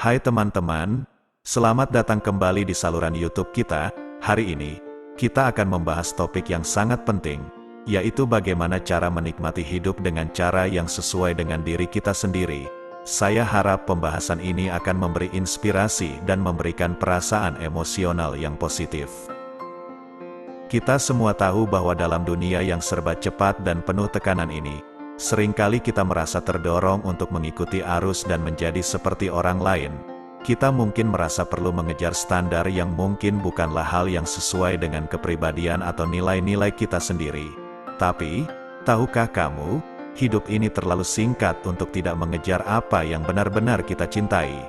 Hai teman-teman, selamat datang kembali di saluran YouTube kita. Hari ini, kita akan membahas topik yang sangat penting, yaitu bagaimana cara menikmati hidup dengan cara yang sesuai dengan diri kita sendiri. Saya harap pembahasan ini akan memberi inspirasi dan memberikan perasaan emosional yang positif. Kita semua tahu bahwa dalam dunia yang serba cepat dan penuh tekanan ini, seringkali kita merasa terdorong untuk mengikuti arus dan menjadi seperti orang lain. Kita mungkin merasa perlu mengejar standar yang mungkin bukanlah hal yang sesuai dengan kepribadian atau nilai-nilai kita sendiri. Tapi, tahukah kamu, hidup ini terlalu singkat untuk tidak mengejar apa yang benar-benar kita cintai.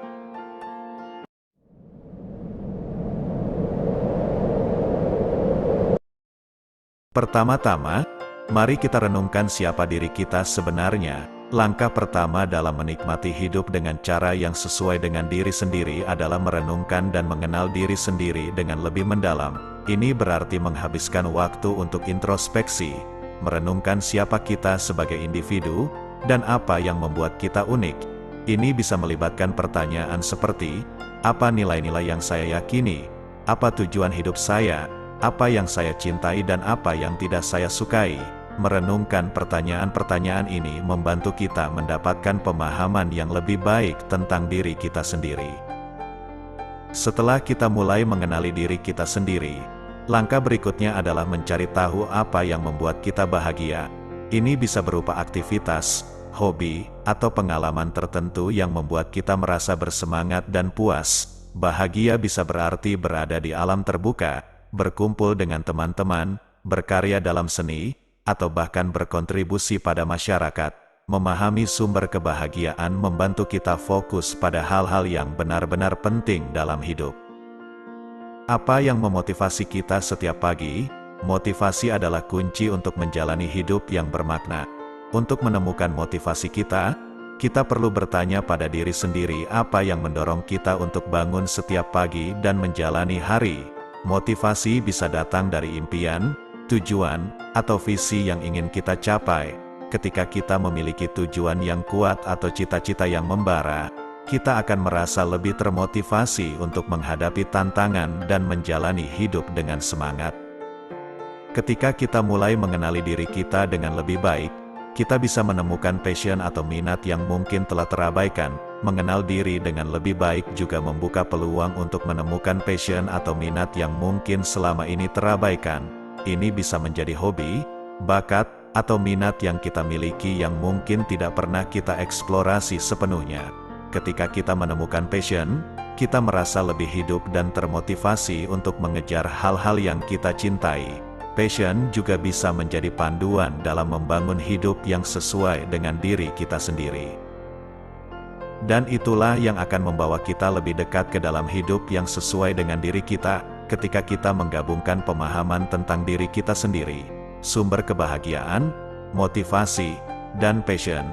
Pertama-tama, mari kita renungkan siapa diri kita sebenarnya. Langkah pertama dalam menikmati hidup dengan cara yang sesuai dengan diri sendiri adalah merenungkan dan mengenal diri sendiri dengan lebih mendalam. Ini berarti menghabiskan waktu untuk introspeksi, merenungkan siapa kita sebagai individu, dan apa yang membuat kita unik. Ini bisa melibatkan pertanyaan seperti, apa nilai-nilai yang saya yakini? Apa tujuan hidup saya? Apa yang saya cintai dan apa yang tidak saya sukai? Merenungkan pertanyaan-pertanyaan ini membantu kita mendapatkan pemahaman yang lebih baik tentang diri kita sendiri. Setelah kita mulai mengenali diri kita sendiri, langkah berikutnya adalah mencari tahu apa yang membuat kita bahagia. Ini bisa berupa aktivitas, hobi, atau pengalaman tertentu yang membuat kita merasa bersemangat dan puas. Bahagia bisa berarti berada di alam terbuka, berkumpul dengan teman-teman, berkarya dalam seni, atau bahkan berkontribusi pada masyarakat. Memahami sumber kebahagiaan membantu kita fokus pada hal-hal yang benar-benar penting dalam hidup. Apa yang memotivasi kita setiap pagi? Motivasi adalah kunci untuk menjalani hidup yang bermakna. Untuk menemukan motivasi kita perlu bertanya pada diri sendiri apa yang mendorong kita untuk bangun setiap pagi dan menjalani hari. Motivasi bisa datang dari impian, tujuan, atau visi yang ingin kita capai. Ketika kita memiliki tujuan yang kuat atau cita-cita yang membara, kita akan merasa lebih termotivasi untuk menghadapi tantangan dan menjalani hidup dengan semangat. Ketika kita mulai mengenali diri kita dengan lebih baik, kita bisa menemukan passion atau minat yang mungkin telah terabaikan. Mengenal diri dengan lebih baik juga membuka peluang untuk menemukan passion atau minat yang mungkin selama ini terabaikan. Ini bisa menjadi hobi, bakat, atau minat yang kita miliki yang mungkin tidak pernah kita eksplorasi sepenuhnya. Ketika kita menemukan passion, kita merasa lebih hidup dan termotivasi untuk mengejar hal-hal yang kita cintai. Passion juga bisa menjadi panduan dalam membangun hidup yang sesuai dengan diri kita sendiri. Dan itulah yang akan membawa kita lebih dekat ke dalam hidup yang sesuai dengan diri kita. Ketika kita menggabungkan pemahaman tentang diri kita sendiri, sumber kebahagiaan, motivasi, dan passion,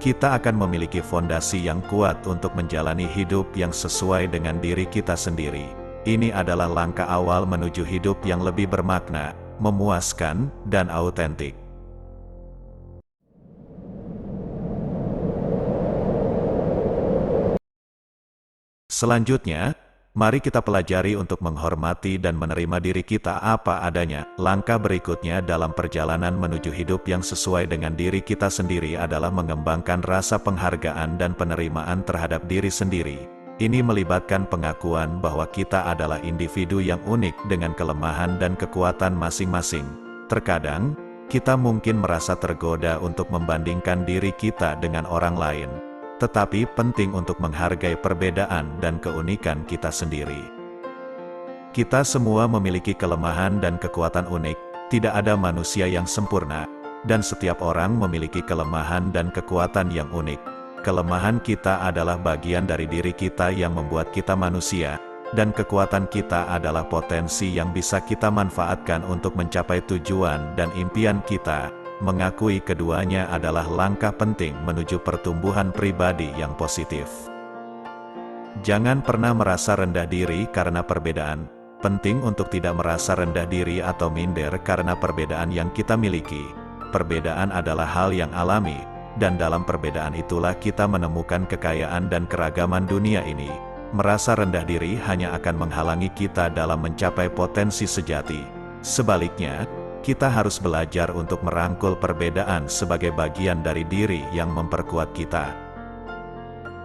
kita akan memiliki fondasi yang kuat untuk menjalani hidup yang sesuai dengan diri kita sendiri. Ini adalah langkah awal menuju hidup yang lebih bermakna, memuaskan, dan autentik. Selanjutnya, mari kita pelajari untuk menghormati dan menerima diri kita apa adanya. Langkah berikutnya dalam perjalanan menuju hidup yang sesuai dengan diri kita sendiri adalah mengembangkan rasa penghargaan dan penerimaan terhadap diri sendiri. Ini melibatkan pengakuan bahwa kita adalah individu yang unik dengan kelemahan dan kekuatan masing-masing. Terkadang, kita mungkin merasa tergoda untuk membandingkan diri kita dengan orang lain. Tetapi penting untuk menghargai perbedaan dan keunikan kita sendiri. Kita semua memiliki kelemahan dan kekuatan unik, tidak ada manusia yang sempurna, dan setiap orang memiliki kelemahan dan kekuatan yang unik. Kelemahan kita adalah bagian dari diri kita yang membuat kita manusia, dan kekuatan kita adalah potensi yang bisa kita manfaatkan untuk mencapai tujuan dan impian kita. Mengakui keduanya adalah langkah penting menuju pertumbuhan pribadi yang positif. Jangan pernah merasa rendah diri karena perbedaan. Penting untuk tidak merasa rendah diri atau minder karena perbedaan yang kita miliki. Perbedaan adalah hal yang alami, dan dalam perbedaan itulah kita menemukan kekayaan dan keragaman dunia ini. Merasa rendah diri hanya akan menghalangi kita dalam mencapai potensi sejati. Sebaliknya, kita harus belajar untuk merangkul perbedaan sebagai bagian dari diri yang memperkuat kita.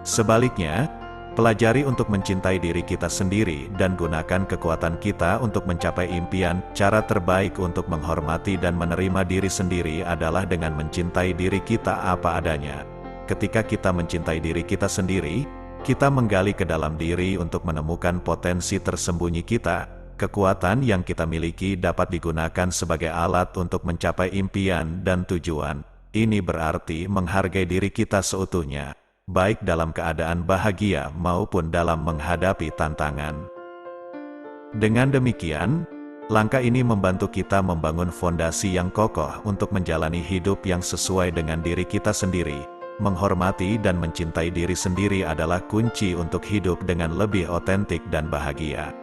Sebaliknya, pelajari untuk mencintai diri kita sendiri dan gunakan kekuatan kita untuk mencapai impian. Cara terbaik untuk menghormati dan menerima diri sendiri adalah dengan mencintai diri kita apa adanya. Ketika kita mencintai diri kita sendiri, kita menggali ke dalam diri untuk menemukan potensi tersembunyi kita. Kekuatan yang kita miliki dapat digunakan sebagai alat untuk mencapai impian dan tujuan. Ini berarti menghargai diri kita seutuhnya, baik dalam keadaan bahagia maupun dalam menghadapi tantangan. Dengan demikian, langkah ini membantu kita membangun fondasi yang kokoh untuk menjalani hidup yang sesuai dengan diri kita sendiri. Menghormati dan mencintai diri sendiri adalah kunci untuk hidup dengan lebih otentik dan bahagia.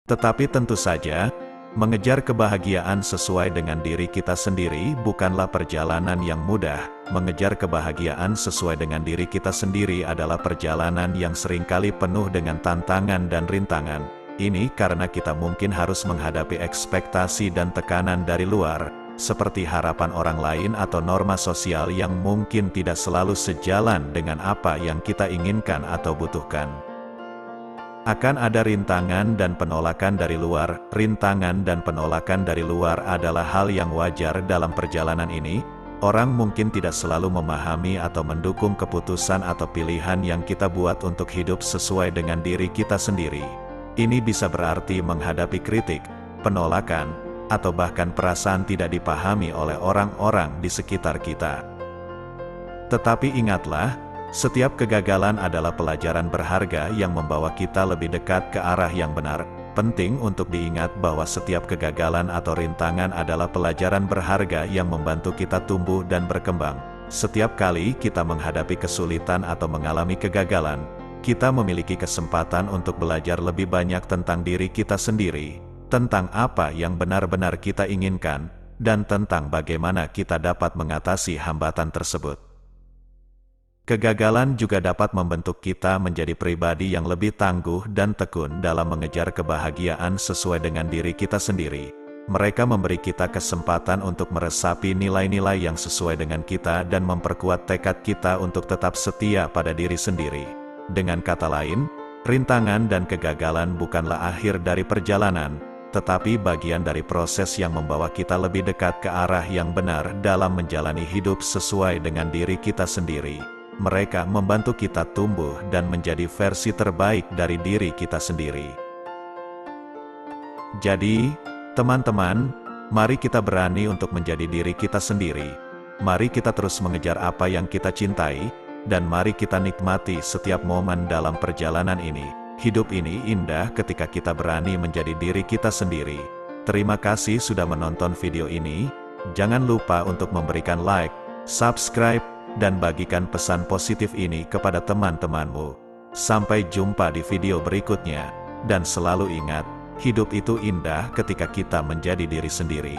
Tetapi tentu saja, mengejar kebahagiaan sesuai dengan diri kita sendiri bukanlah perjalanan yang mudah. Mengejar kebahagiaan sesuai dengan diri kita sendiri adalah perjalanan yang seringkali penuh dengan tantangan dan rintangan. Ini karena kita mungkin harus menghadapi ekspektasi dan tekanan dari luar, seperti harapan orang lain atau norma sosial yang mungkin tidak selalu sejalan dengan apa yang kita inginkan atau butuhkan. Akan ada rintangan dan penolakan dari luar. Rintangan dan penolakan dari luar adalah hal yang wajar dalam perjalanan ini. Orang mungkin tidak selalu memahami atau mendukung keputusan atau pilihan yang kita buat untuk hidup sesuai dengan diri kita sendiri. Ini bisa berarti menghadapi kritik, penolakan, atau bahkan perasaan tidak dipahami oleh orang-orang di sekitar kita. Tetapi ingatlah, setiap kegagalan adalah pelajaran berharga yang membawa kita lebih dekat ke arah yang benar. Penting untuk diingat bahwa setiap kegagalan atau rintangan adalah pelajaran berharga yang membantu kita tumbuh dan berkembang. Setiap kali kita menghadapi kesulitan atau mengalami kegagalan, kita memiliki kesempatan untuk belajar lebih banyak tentang diri kita sendiri, tentang apa yang benar-benar kita inginkan, dan tentang bagaimana kita dapat mengatasi hambatan tersebut. Kegagalan juga dapat membentuk kita menjadi pribadi yang lebih tangguh dan tekun dalam mengejar kebahagiaan sesuai dengan diri kita sendiri. Mereka memberi kita kesempatan untuk meresapi nilai-nilai yang sesuai dengan kita dan memperkuat tekad kita untuk tetap setia pada diri sendiri. Dengan kata lain, rintangan dan kegagalan bukanlah akhir dari perjalanan, tetapi bagian dari proses yang membawa kita lebih dekat ke arah yang benar dalam menjalani hidup sesuai dengan diri kita sendiri. Mereka membantu kita tumbuh dan menjadi versi terbaik dari diri kita sendiri. Jadi, teman-teman, mari kita berani untuk menjadi diri kita sendiri. Mari kita terus mengejar apa yang kita cintai, dan mari kita nikmati setiap momen dalam perjalanan ini. Hidup ini indah ketika kita berani menjadi diri kita sendiri. Terima kasih sudah menonton video ini. Jangan lupa untuk memberikan like, subscribe, dan bagikan pesan positif ini kepada teman-temanmu. Sampai jumpa di video berikutnya, dan selalu ingat, hidup itu indah ketika kita menjadi diri sendiri.